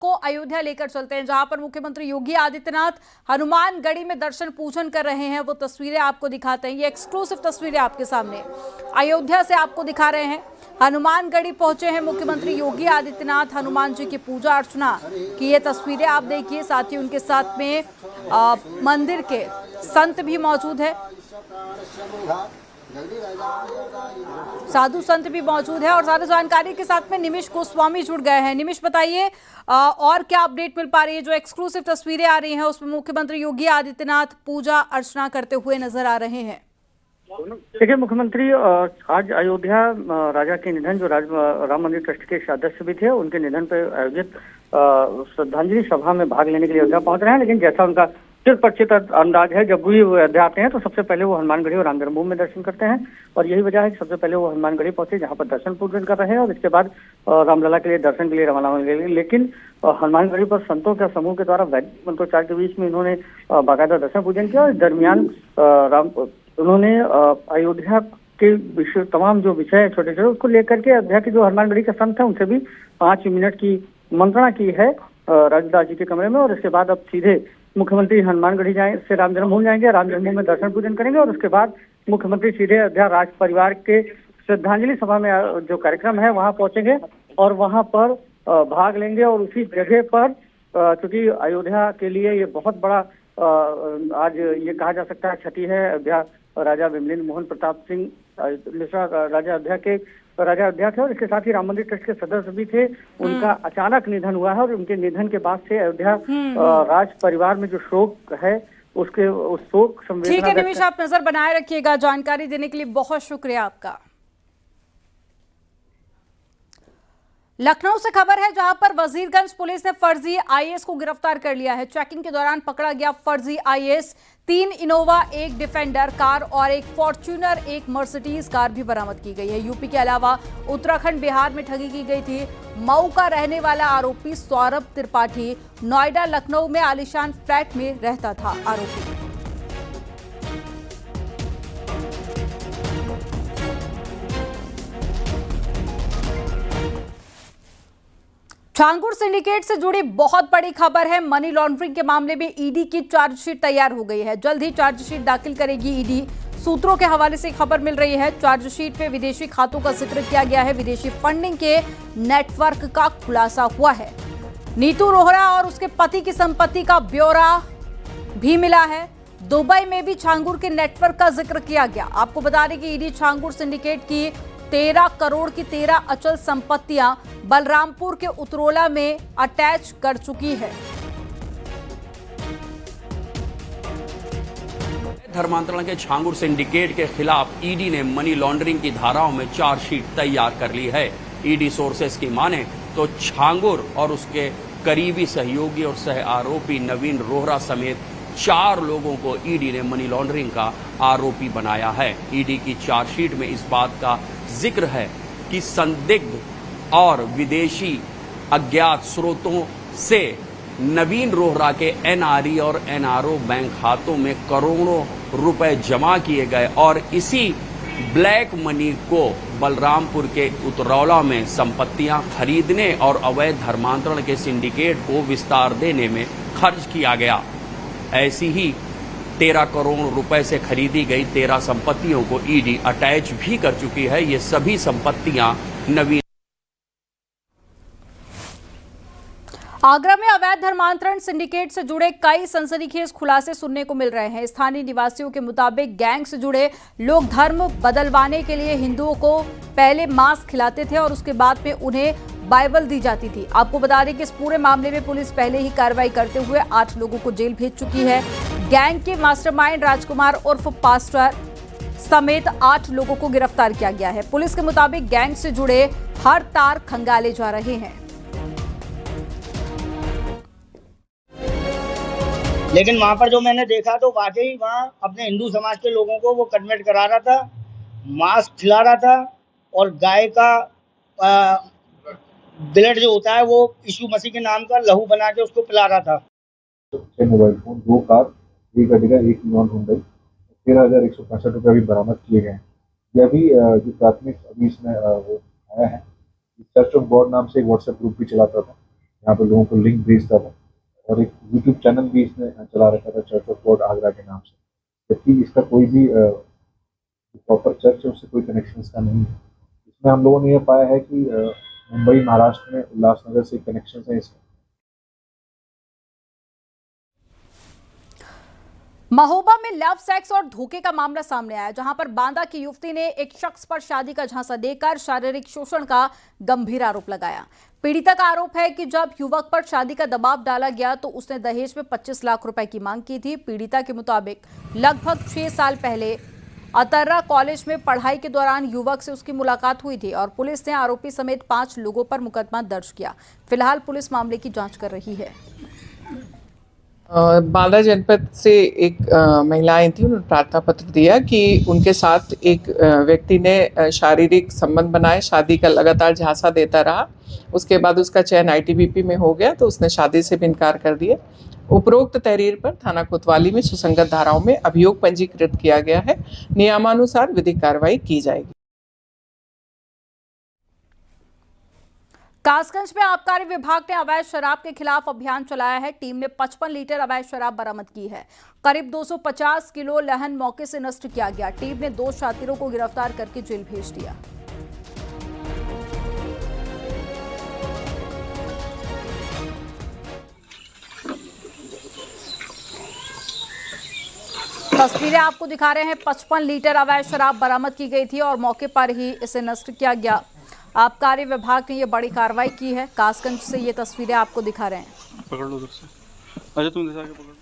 को अयोध्या लेकर चलते हैं, जहां पर मुख्यमंत्री योगी आदित्यनाथ हनुमानगढ़ी में दर्शन पूजन कर रहे हैं। वो तस्वीरें आपको दिखाते हैं, ये एक्सक्लूसिव तस्वीरें आपके सामने अयोध्या से आपको दिखा रहे हैं। हनुमानगढ़ी पहुंचे हैं मुख्यमंत्री योगी आदित्यनाथ, हनुमान जी की पूजा अर्चना की ये तस्वीरें आप देखिए। साथ ही उनके साथ में मंदिर के संत भी मौजूद है, साधु संत भी मौजूद है और सारी जानकारी के साथ में निमिष गोस्वामी जुड़ गए हैं। निमिष, बताइए और क्या अपडेट मिल पा रही है? जो एक्सक्लूसिव तस्वीरें आ रही हैं उसमें मुख्यमंत्री योगी आदित्यनाथ पूजा अर्चना करते हुए नजर आ रहे हैं। देखिए, मुख्यमंत्री आज अयोध्या राजा के निधन, जो राम मंदिर ट्रस्ट के सदस्य भी थे, उनके निधन पर आयोजित श्रद्धांजलि सभा में भाग लेने के लिए अयोध्या पहुंच रहे हैं। लेकिन जैसा उनका चिर परिचित अंदाज है, जब भी वो अयोध्या आते हैं तो सबसे पहले वो हनुमानगढ़ी और राम जन्मभूमि में दर्शन करते हैं। और यही वजह है कि सबसे पहले वो हनुमानगढ़ी पहुंचे, जहां पर दर्शन पूजन कर रहे हैं और इसके बाद रामलला के लिए दर्शन के लिए रवाना होंगे। लेकिन हनुमानगढ़ी पर संतों के समूह के द्वारा वैदिक मंत्रोच्चार के बीच में इन्होंने बाकायदा दर्शन पूजन किया। और दरमियान उन्होंने अयोध्या के विषय, तमाम जो विषय है छोटे छोटे, उसको लेकर के अयोध्या के जो हनुमानगढ़ी के संत हैं उनसे भी 5 मिनट की मंत्रणा की है राजदास जी के कमरे में। और इसके बाद अब सीधे मुख्यमंत्री हनुमानगढ़ी से राम जन्मभूमि जाएंगे, राम जन्मभूमि में दर्शन पूजन करेंगे और उसके बाद मुख्यमंत्री सीधे अयोध्या राज परिवार के श्रद्धांजलि सभा में जो कार्यक्रम है वहां पहुंचेंगे और वहां पर भाग लेंगे। और उसी जगह पर क्योंकि अयोध्या के लिए ये बहुत बड़ा आज ये कहा जा सकता है क्षति है। अयोध्या राजा विमलेंद्र मोहन प्रताप सिंह मिश्रा राजा अयोध्या थे और इसके साथ ही राम मंदिर ट्रस्ट के सदस्य भी थे। उनका अचानक निधन हुआ है और उनके निधन के बाद से अयोध्या राज परिवार में जो शोक है उस शोक संवेदना। ठीक है निमिष, आप नजर बनाए रखिएगा। जानकारी देने के लिए बहुत शुक्रिया आपका। लखनऊ से खबर है, जहां पर वजीरगंज पुलिस ने फर्जी आईएएस को गिरफ्तार कर लिया है। चेकिंग के दौरान पकड़ा गया फर्जी आईएएस। 3 इनोवा, 1 डिफेंडर कार और 1 फॉर्च्यूनर, 1 मर्सिडीज कार भी बरामद की गई है। यूपी के अलावा उत्तराखंड, बिहार में ठगी की गई थी। मऊ का रहने वाला आरोपी सौरभ त्रिपाठी नोएडा, लखनऊ में आलीशान फ्लैट में रहता था। आरोपी छांगुर सिंडिकेट से जुड़ी बहुत बड़ी खबर है। मनी लॉन्ड्रिंग के मामले में ईडी की चार्जशीट तैयार हो गई है। जल्द ही चार्जशीट दाखिल करेगी ईडी। सूत्रों के हवाले से खबर मिल रही है, चार्जशीट में विदेशी खातों का जिक्र किया गया है। विदेशी फंडिंग के नेटवर्क का खुलासा हुआ है। नीतू रोहरा और उसके पति की संपत्ति का ब्यौरा भी मिला है। दुबई में भी छांगुर के नेटवर्क का जिक्र किया गया। आपको बता दें कि ईडी छांगुर सिंडिकेट की 13 करोड़ की 13 अचल संपत्तियां बलरामपुर के उतरोला में अटैच कर चुकी है। धर्मांतरण के छांगुर सिंडिकेट के खिलाफ ईडी ने मनी लॉन्ड्रिंग की धाराओं में चार्जशीट तैयार कर ली है। ईडी सोर्सेस की माने तो छांगुर और उसके करीबी सहयोगी और सह आरोपी नवीन रोहरा समेत 4 लोगों को ईडी ने मनी लॉन्ड्रिंग का आरोपी बनाया है। ईडी की चार्जशीट में इस बात का जिक्र है कि संदिग्ध और विदेशी अज्ञात स्रोतों से नवीन रोहरा के एनआरई और एनआरओ बैंक खातों में करोड़ों रुपए जमा किए गए और इसी ब्लैक मनी को बलरामपुर के उतरौला में संपत्तियां खरीदने और अवैध धर्मांतरण के सिंडिकेट को विस्तार देने में खर्च किया गया। ऐसी ही 13 करोड़ रुपए से खरीदी गई 13 संपत्तियों को ईडी अटैच भी कर चुकी है। ये सभी संपत्तियां नवीन। आगरा में अवैध धर्मांतरण सिंडिकेट से जुड़े कई सनसनीखेज खुलासे सुनने को मिल रहे हैं। स्थानीय निवासियों के मुताबिक गैंग से जुड़े लोग धर्म बदलवाने के लिए हिंदुओं को पहले मांस खिलाते थे और उसके बाद में उन्हें बाइबल दी जाती थी। आपको बता दें कि इस पूरे मामले में पुलिस पहले ही कार्रवाई करते हुए 8 लोगों को जेल भेज चुकी है। गैंग के मास्टरमाइंड राजकुमार उर्फ पास्टर समेत 8 लोगों को गिरफ्तार किया गया है। पुलिस के मुताबिक गैंग से जुड़े हर तार खंगाले जा रहे हैं। लेकिन वहाँ पर जो मैंने देखा तो वाकई वहाँ अपने हिंदू समाज के लोगों को वो कन्वर्ट करा रहा था, मांस खिला रहा था और गाय का ब्लड जो होता है वो यीशु मसीह के नाम का लहू बना के उसको पिला रहा था। 6 mobile phone, 2 car, 1 Ertiga, 1 non Hyundai, 13,165 रुपये अभी बरामद किए गए हैं। यह भी जो प्राथमिक अभी इसमें वो आया है, चर्च ऑफ गॉड नाम से एक व्हाट्सएप ग्रुप भी चलाता था यहाँ पे लोगों को लिंक भेजता था और एक यूट्यूब चैनल भी इसने चला रखा था, चर्च ऑफ गॉड आगरा के नाम से, जबकि इसका कोई भी प्रॉपर चर्च है उससे कोई कनेक्शन इसका नहीं है। इसमें हम लोगों ने यह पाया है कि मुंबई महाराष्ट्र में उल्लासनगर से कनेक्शन है इसका। महोबा में लव सेक्स और धोखे का मामला सामने आया, जहां पर बांदा की युवती ने एक शख्स पर शादी का झांसा देकर शारीरिक शोषण का गंभीर आरोप लगाया। पीड़िता का आरोप है कि जब युवक पर शादी का दबाव डाला गया तो उसने दहेज में 25 लाख रुपए की मांग की थी। पीड़िता के मुताबिक लगभग 6 साल पहले अतर्रा कॉलेज में पढ़ाई के दौरान युवक से उसकी मुलाकात हुई थी और पुलिस ने आरोपी समेत 5 लोगों पर मुकदमा दर्ज किया। फिलहाल पुलिस मामले की जांच कर रही है। बांदा जनपद से एक महिला आई थी, उन्होंने प्रार्थना पत्र दिया कि उनके साथ एक व्यक्ति ने शारीरिक संबंध बनाए, शादी का लगातार झांसा देता रहा। उसके बाद उसका चयन आईटीबीपी में हो गया तो उसने शादी से भी इनकार कर दिया। उपरोक्त तहरीर पर थाना कोतवाली में सुसंगत धाराओं में अभियोग पंजीकृत किया गया है। नियमानुसार विधिक कार्रवाई की जाएगी। कासगंज में आबकारी विभाग ने अवैध शराब के खिलाफ अभियान चलाया है। टीम ने 55 लीटर अवैध शराब बरामद की है। करीब 250 किलो लहन मौके से नष्ट किया गया। टीम ने 2 शातिरों को गिरफ्तार करके जेल भेज दिया। तस्वीरें आपको दिखा रहे हैं। 55 लीटर अवैध शराब बरामद की गई थी और मौके पर ही इसे नष्ट किया गया। आबकारी विभाग ने ये बड़ी कार्रवाई की है। कासगंज से ये तस्वीरें आपको दिखा रहे हैं। पकड़ लो उधर से। अच्छा तुम दिखा के पकड़ लो।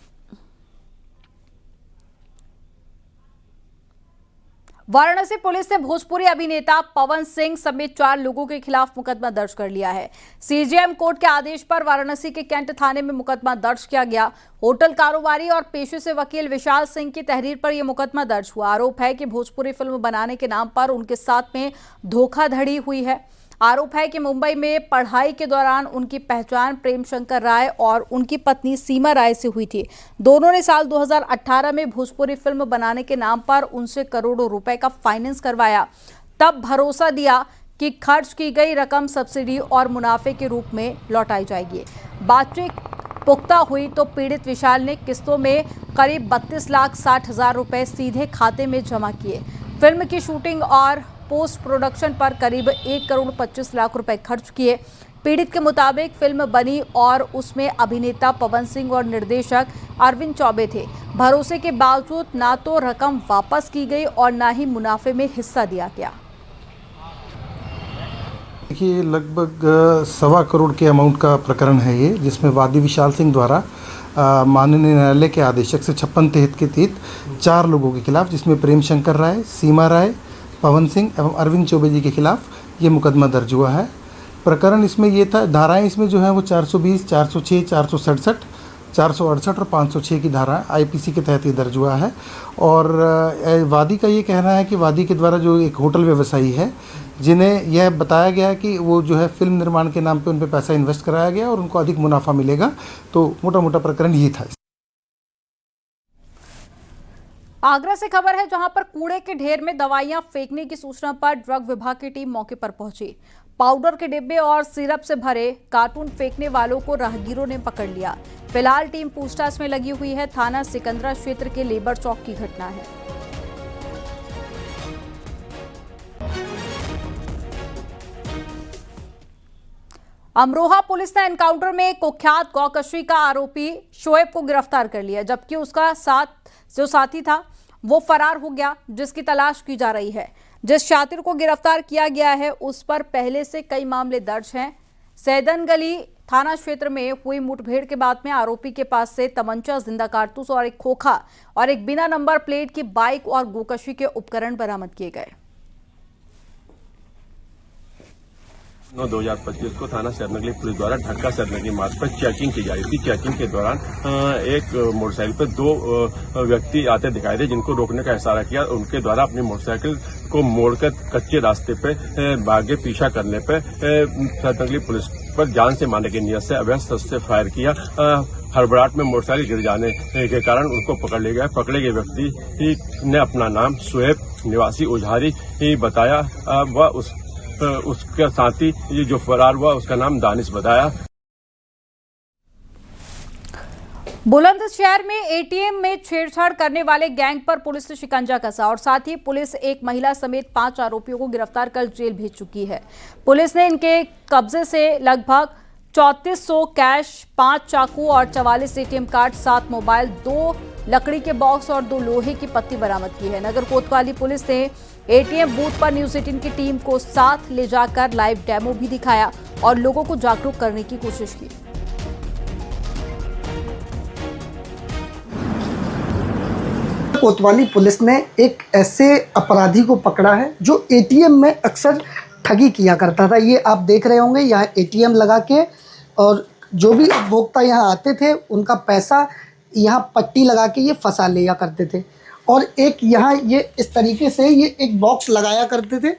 वाराणसी पुलिस ने भोजपुरी अभिनेता पवन सिंह समेत 4 लोगों के खिलाफ मुकदमा दर्ज कर लिया है। सीजेएम कोर्ट के आदेश पर वाराणसी के कैंट थाने में मुकदमा दर्ज किया गया। होटल कारोबारी और पेशे से वकील विशाल सिंह की तहरीर पर यह मुकदमा दर्ज हुआ। आरोप है कि भोजपुरी फिल्म बनाने के नाम पर उनके साथ में धोखाधड़ी हुई है। आरोप है कि मुंबई में पढ़ाई के दौरान उनकी पहचान प्रेम शंकर राय और उनकी पत्नी सीमा राय से हुई थी। दोनों ने साल 2018 में भोजपुरी फिल्म बनाने के नाम पर उनसे करोड़ों रुपए का फाइनेंस करवाया। तब भरोसा दिया कि खर्च की गई रकम सब्सिडी और मुनाफे के रूप में लौटाई जाएगी। बातचीत पुख्ता हुई तो पीड़ित विशाल ने किस्तों में करीब 32,60,000 रुपए सीधे खाते में जमा किए। फिल्म की शूटिंग और पोस्ट प्रोडक्शन पर करीब 1,25 लाख रुपए खर्च किए। पीड़ित के मुताबिक फिल्म बनी और उसमें अभिनेता पवन सिंह और निर्देशक अरविंद चौबे थे। भरोसे के बावजूद ना तो रकम वापस की गई और ना ही मुनाफे में हिस्सा दिया गया। देखिए, लगभग 1.25 करोड़ के अमाउंट का प्रकरण है ये, जिसमें वादी विशाल सिंह द्वारा माननीय न्यायालय के आदेशक से 56 के तहत 4 लोगों के खिलाफ, जिसमें प्रेम शंकर राय, सीमा राय, पवन सिंह एवं अरविंद चौबे जी के खिलाफ ये मुकदमा दर्ज हुआ है। प्रकरण इसमें ये था, धाराएं इसमें जो है वो 420, 406, 467, 468 और 506 की धारा आईपीसी के तहत ये दर्ज हुआ है। और वादी का ये कहना है कि वादी के द्वारा जो एक होटल व्यवसायी है, जिन्हें यह बताया गया कि वो जो है फिल्म निर्माण के नाम पे उन पे पैसा इन्वेस्ट कराया गया और उनको अधिक मुनाफा मिलेगा। तो मोटा मोटा प्रकरण ये था। आगरा से खबर है, जहां पर कूड़े के ढेर में दवाइयां फेंकने की सूचना पर ड्रग विभाग की टीम मौके पर पहुंची। पाउडर के डिब्बे और सिरप से भरे कार्टून फेंकने वालों को राहगीरों ने पकड़ लिया। फिलहाल टीम पूछताछ में लगी हुई है। थाना सिकंदरा क्षेत्र के लेबर चौक की घटना है। अमरोहा पुलिस ने एनकाउंटर में कुख्यात गौकशी का आरोपी शोएब को गिरफ्तार कर लिया, जबकि उसका जो साथी था वो फरार हो गया, जिसकी तलाश की जा रही है। जिस शातिर को गिरफ्तार किया गया है उस पर पहले से कई मामले दर्ज हैं। सैदन गली थाना क्षेत्र में हुई मुठभेड़ के बाद में आरोपी के पास से तमंचा, जिंदा कारतूस और एक खोखा और एक बिना नंबर प्लेट की बाइक और गोकशी के उपकरण बरामद किए गए। 2025 को थाना सैदनगली पुलिस द्वारा ढक्का सैदनगली मार्ग पर चेकिंग की जा रही थी। चेकिंग के दौरान एक मोटरसाइकिल पर 2 व्यक्ति आते दिखाई दे, जिनको रोकने का इशारा किया। उनके द्वारा अपनी मोटरसाइकिल को मोड़कर कच्चे रास्ते पे भागे पीछा करने पे सैदनगली पुलिस पर जान से मारने की नियत से अवैध शस्त्र से फायर किया। हड़बड़ाहट में मोटरसाइकिल गिर जाने के कारण उनको पकड़ लिया गया। पकड़े गए व्यक्ति ने अपना नाम शोएब निवासी उजहारी बताया व उसके साथी जो फरार हुआ उसका नाम दानिश बताया। बुलंदशहर में एटीएम में छेड़छाड़ करने वाले गैंग पर पुलिस ने शिकंजा कसा और साथ ही पुलिस एक महिला समेत 5 आरोपियों को गिरफ्तार कर जेल भेज चुकी है। पुलिस ने इनके कब्जे से लगभग 3400 कैश, 5 चाकू और 44 एटीएम कार्ड, 7 मोबाइल, 2 लकड़ी के बॉक्स और 2 लोहे की पत्ती बरामद की है। नगर कोतवाली पुलिस ने एटीएम बूथ पर न्यूज 18 की टीम को साथ ले जाकर लाइव डेमो भी दिखाया और लोगों को जागरूक करने की कोशिश की। कोतवाली पुलिस ने एक ऐसे अपराधी को पकड़ा है जो एटीएम में अक्सर ठगी किया करता था। ये आप देख रहे होंगे, यहाँ एटीएम लगा के और जो भी उपभोक्ता यहाँ आते थे उनका पैसा यहाँ पट्टी लगा के ये फंसा लिया करते थे। और एक यहाँ ये इस तरीके से ये एक बॉक्स लगाया करते थे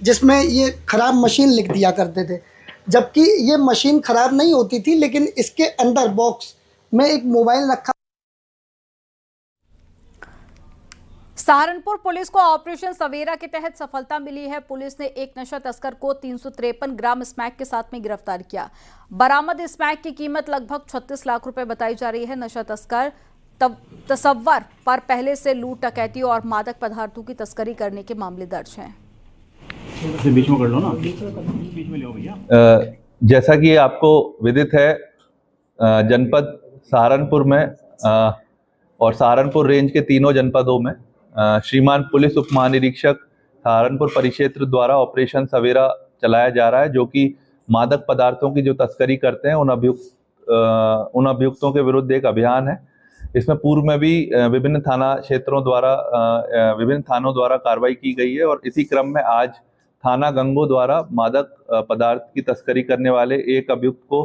जिसमें ये ख़राब मशीन लिख दिया करते थे, जबकि ये मशीन ख़राब नहीं होती थी, लेकिन इसके अंदर बॉक्स में एक मोबाइल रखा। सहारनपुर पुलिस को ऑपरेशन सवेरा के तहत सफलता मिली है। पुलिस ने एक नशा तस्कर को 353 ग्राम स्मैक के साथ में गिरफ्तार किया। बरामद स्मैक की कीमत लगभग 36 लाख रुपए बताई जा रही है। नशा तस्कर तस्वर पर पहले से लूट, डकैती और मादक पदार्थों की तस्करी करने के मामले दर्ज हैं। बीच में कर लो ना, बीच में ले आओ भैया। जैसा कि आपको विदित है, जनपद सहारनपुर में और सहारनपुर रेंज के तीनों जनपदों में श्रीमान पुलिस उप महानिरीक्षक सहारनपुर परिक्षेत्र द्वारा ऑपरेशन सवेरा चलाया जा रहा है, जो कि मादक पदार्थों की जो तस्करी करते हैं उन अभियुक्तों के विरुद्ध एक अभियान है। इसमें पूर्व में भी विभिन्न थानों द्वारा कार्रवाई की गई है और इसी क्रम में आज थाना गंगो द्वारा मादक पदार्थ की तस्करी करने वाले एक अभियुक्त को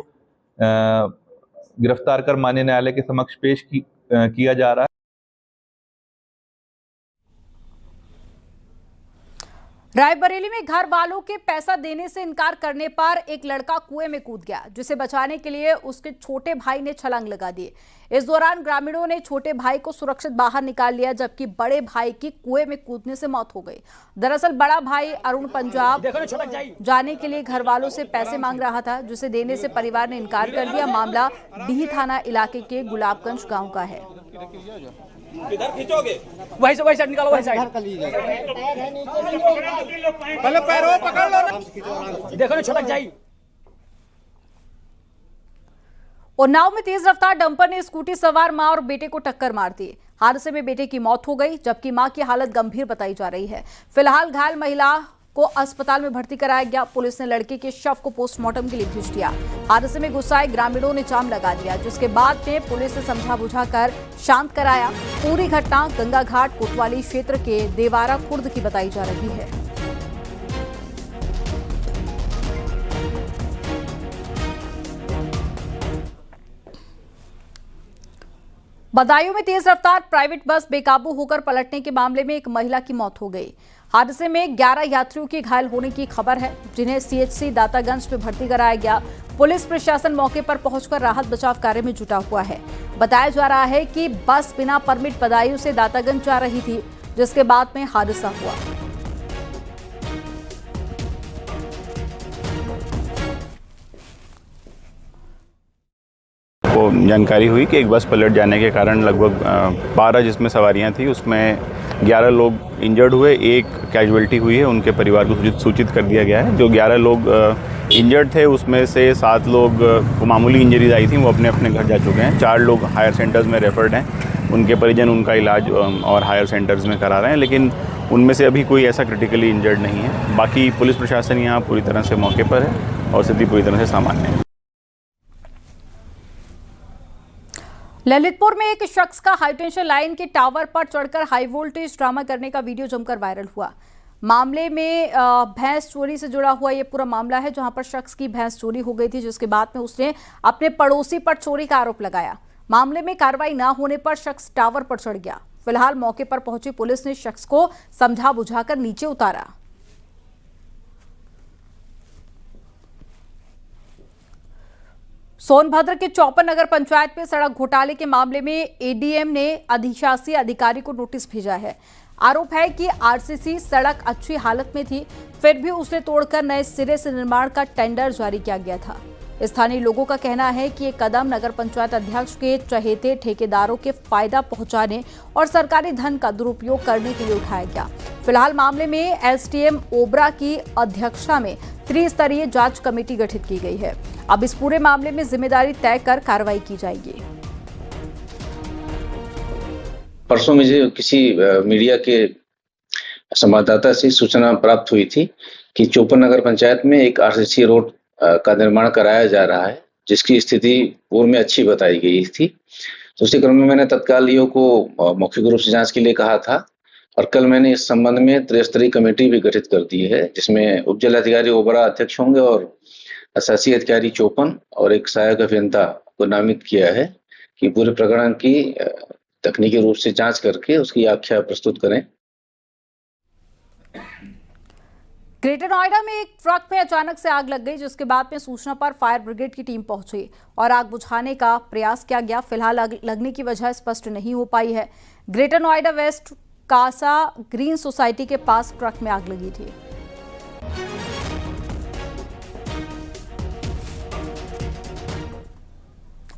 गिरफ्तार कर माननीय न्यायालय के समक्ष पेश किया जा रहा है। रायबरेली में घर वालों के पैसा देने से इनकार करने पर एक लड़का कुएं में कूद गया, जिसे बचाने के लिए उसके छोटे भाई ने छलांग लगा दी। इस दौरान ग्रामीणों ने छोटे भाई को सुरक्षित बाहर निकाल लिया, जबकि बड़े भाई की कुएं में कूदने से मौत हो गई। दरअसल बड़ा भाई अरुण पंजाब जाने के लिए घर वालों से पैसे मांग रहा था, जिसे देने से परिवार ने इनकार कर दिया। मामला डीही थाना इलाके के गुलाबगंज गाँव का है। किधर खींचोगे? वहीं से निकालो, वहीं साइड। पहले पैरों पकड़ लो, देखो ना छटक जाएगी। उन्नाव में तेज रफ्तार डंपर ने स्कूटी सवार मां और बेटे को टक्कर मार दी। हादसे में बेटे की मौत हो गई, जबकि मां की हालत गंभीर बताई जा रही है। फिलहाल घायल महिला को अस्पताल में भर्ती कराया गया। पुलिस ने लड़के के शव को पोस्टमार्टम के लिए भेज दिया। हादसे में गुस्साए ग्रामीणों ने जाम लगा दिया, जिसके बाद में पुलिस ने समझा बुझाकर शांत कराया। पूरी घटना गंगा घाट कोतवाली क्षेत्र के देवारा खुर्द की बताई जा रही है। बदायूं में तेज रफ्तार प्राइवेट बस बेकाबू होकर पलटने के मामले में एक महिला की मौत हो गई। हादसे में 11 यात्रियों के घायल होने की खबर है, जिन्हें सीएचसी दातागंज में भर्ती कराया गया। पुलिस प्रशासन मौके पर पहुंचकर राहत बचाव कार्य में जुटा हुआ है। बताया जा रहा है कि बस बिना परमिट बदायूं से दातागंज जा रही थी, जिसके बाद में हादसा हुआ। को जानकारी हुई कि एक बस पलट जाने के कारण लगभग 12 जिसमें सवारियां थी उसमें 11 लोग इंजर्ड हुए, एक कैजुअल्टी हुई है। उनके परिवार को सूचित कर दिया गया है। जो 11 लोग इंजर्ड थे उसमें से 7 लोग को मामूली इंजरीज आई थी, वो अपने अपने घर जा चुके हैं। 4 लोग हायर सेंटर्स में रेफर्ड हैं, उनके परिजन उनका इलाज और हायर सेंटर्स में करा रहे हैं, लेकिन उनमें से अभी कोई ऐसा क्रिटिकली इंजर्ड नहीं है। बाकी पुलिस प्रशासन यहाँ पूरी तरह से मौके पर है और स्थिति पूरी तरह से सामान्य है। ललितपुर में एक शख्स का हाईटेंशन लाइन के टावर पर चढ़कर हाई वोल्टेज ड्रामा करने का वीडियो जमकर वायरल हुआ। मामले में भैंस चोरी से जुड़ा हुआ ये पूरा मामला है, जहां पर शख्स की भैंस चोरी हो गई थी, जिसके बाद में उसने अपने पड़ोसी पर चोरी का आरोप लगाया। मामले में कार्रवाई न होने पर शख्स टावर पर चढ़ गया। फिलहाल मौके पर पहुंची पुलिस ने शख्स को समझा बुझाकर नीचे उतारा। सोनभद्र के चौपन नगर पंचायत में सड़क घोटाले के मामले में एडीएम ने अधिशासी अधिकारी को नोटिस भेजा है। आरोप है कि आरसीसी सड़क अच्छी हालत में थी, फिर भी उसे तोड़कर नए सिरे से निर्माण का टेंडर जारी किया गया था। स्थानीय लोगों का कहना है कि ये कदम नगर पंचायत अध्यक्ष के चहेते ठेकेदारों के फायदा पहुंचाने और सरकारी धन का दुरुपयोग करने के लिए उठाया गया। फिलहाल मामले में एसडीएम ओबरा की अध्यक्षता में त्रिस्तरीय जांच कमेटी गठित की गई है। अब इस पूरे मामले में जिम्मेदारी तय कर कार्रवाई की जाएगी। परसों मुझे किसी मीडिया के संवाददाता से सूचना प्राप्त हुई थी कि चोपन नगर पंचायत में एक आरसीसी रोड का निर्माण कराया जा रहा है, जिसकी स्थिति पूर्व में अच्छी बताई गई थी। तो उसी क्रम में मैंने तत्काल ईओ को मौखिक रूप से जांच के लिए कहा था और कल मैंने इस संबंध में त्रिस्तरीय कमेटी भी गठित कर दी है, जिसमें उप जिलाधिकारी ओबरा अध्यक्ष होंगे और शासी अधिकारी चोपन और एक सहायक अभियंता को नामित किया है कि पूरे प्रकरण की तकनीकी रूप से जांच करके उसकी आख्या प्रस्तुत करें। ग्रेटर नोएडा में एक ट्रक में अचानक से आग लग गई, जिसके बाद में सूचना पर फायर ब्रिगेड की टीम पहुंची और आग बुझाने का प्रयास किया गया। फिलहाल आग लगने की वजह स्पष्ट नहीं हो पाई है। Greater Noida west Casa green society के पास ट्रक में आग लगी थी।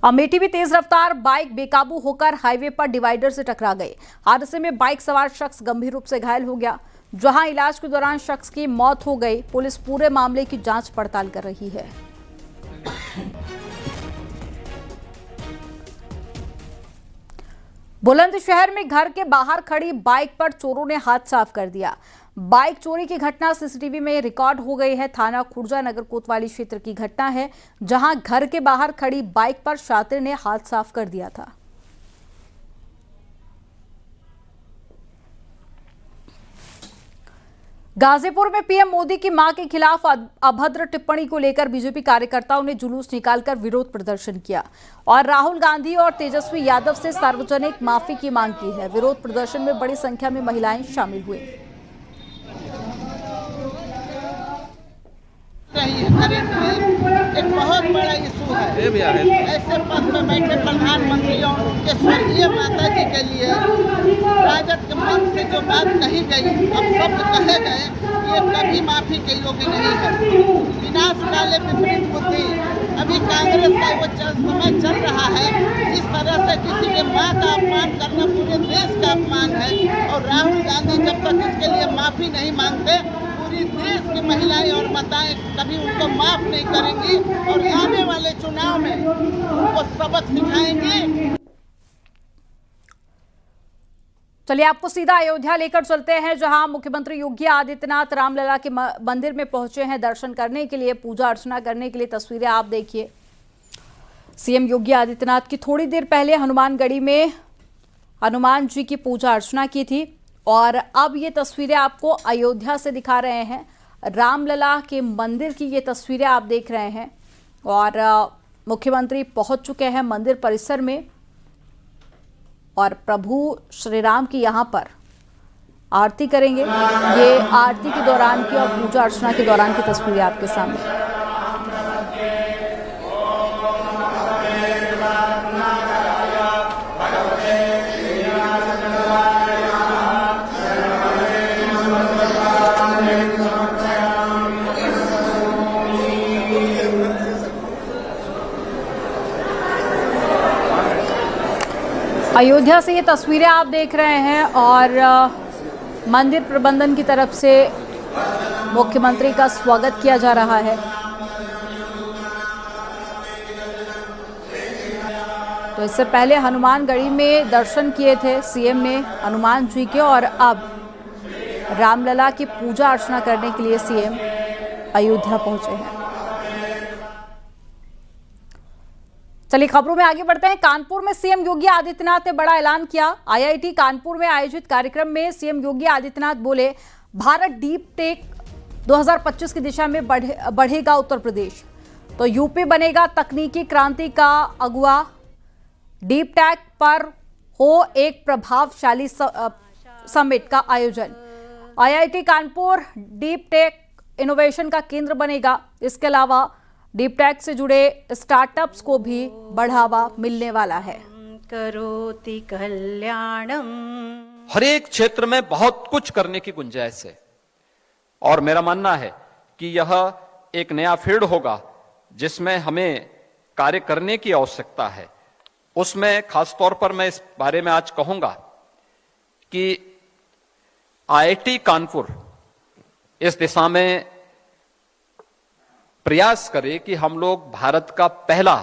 अमेठी में तेज रफ्तार बाइक बेकाबू होकर हाईवे पर डिवाइडर से टकरा गई। हादसे में बाइक सवार शख्स गंभीर रूप से घायल हो गया, जहां इलाज के दौरान शख्स की मौत हो गई। पुलिस पूरे मामले की जांच पड़ताल कर रही है। बुलंदशहर में घर के बाहर खड़ी बाइक पर चोरों ने हाथ साफ कर दिया। बाइक चोरी की घटना सीसीटीवी में रिकॉर्ड हो गई है। थाना खुर्जा नगर कोतवाली क्षेत्र की घटना है, जहां घर के बाहर खड़ी बाइक पर शातिर ने हाथ साफ कर दिया था। गाजीपुर में पीएम मोदी की मां के खिलाफ अभद्र टिप्पणी को लेकर बीजेपी कार्यकर्ताओं ने जुलूस निकालकर विरोध प्रदर्शन किया और राहुल गांधी और तेजस्वी यादव से सार्वजनिक माफी की मांग की है। विरोध प्रदर्शन में बड़ी संख्या में महिलाएं शामिल हुई। एक बहुत बड़ा इशू है। ऐसे पद में बैठे प्रधानमंत्री और उनके स्वर्गीय माता जी के लिए राजद के मन से जो बात नहीं गई, अब शब्द कहे गए, ये कभी माफी के योग्य नहीं है। विनाश काले विपरीत बुद्धि। अभी कांग्रेस का वो समय चल रहा है, इस तरह से किसी के माँ का अपमान करना पूरे देश का अपमान है। और राहुल गांधी जब तक इसके लिए माफी नहीं मांगते, पूरी देश की महिलाएं और माताएं कभी उनको माफ नहीं करेंगी और आने वाले चुनाव में उनको सबक सिखाएंगी। चलिए आपको सीधा अयोध्या लेकर चलते हैं, जहां मुख्यमंत्री योगी आदित्यनाथ रामलला के मंदिर में पहुंचे हैं दर्शन करने के लिए, पूजा अर्चना करने के लिए। तस्वीरें आप देखिए। सीएम योगी आदित्यनाथ की थोड़ी देर पहले हनुमानगढ़ी में हनुमान जी की पूजा अर्चना की थी और अब ये तस्वीरें आपको अयोध्या से दिखा रहे हैं। रामलला के मंदिर की ये तस्वीरें आप देख रहे हैं और मुख्यमंत्री पहुंच चुके हैं मंदिर परिसर में और प्रभु श्री राम की यहाँ पर आरती करेंगे। ये आरती के दौरान की और पूजा अर्चना के दौरान की तस्वीरें आपके सामने। अयोध्या से ये तस्वीरें आप देख रहे हैं और मंदिर प्रबंधन की तरफ से मुख्यमंत्री का स्वागत किया जा रहा है। तो इससे पहले हनुमानगढ़ी में दर्शन किए थे सीएम ने हनुमान जी के और अब रामलला की पूजा अर्चना करने के लिए सीएम अयोध्या पहुंचे हैं। चलिए खबरों में आगे बढ़ते हैं। कानपुर में सीएम योगी आदित्यनाथ ने बड़ा ऐलान किया। आईआईटी कानपुर में आयोजित कार्यक्रम में सीएम योगी आदित्यनाथ बोले, भारत डीप टेक 2025 की दिशा में बढ़ेगा उत्तर प्रदेश, तो यूपी बनेगा तकनीकी क्रांति का अगुवा। डीप टेक पर हो एक प्रभावशाली समिट का आयोजन। IIT Kanpur deep tech innovation का केंद्र बनेगा। इसके अलावा डीप टेक से जुड़े स्टार्टअप्स को भी बढ़ावा मिलने वाला है। करोति कल्याणम। हर एक क्षेत्र में बहुत कुछ करने की गुंजाइश है और मेरा मानना है कि यह एक नया फील्ड होगा जिसमें हमें कार्य करने की आवश्यकता है, उसमें खासतौर पर मैं इस बारे में आज कहूंगा कि आईआईटी कानपुर इस दिशा में प्रयास करे कि हम लोग भारत का पहला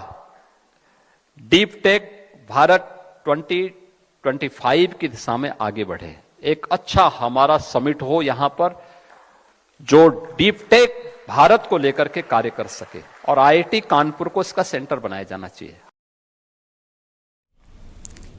डीप टेक भारत 2025 की दिशा में आगे बढ़े। एक अच्छा हमारा समिट हो यहां पर जो डीप टेक भारत को लेकर के कार्य कर सके, और आईआईटी कानपुर को इसका सेंटर बनाया जाना चाहिए।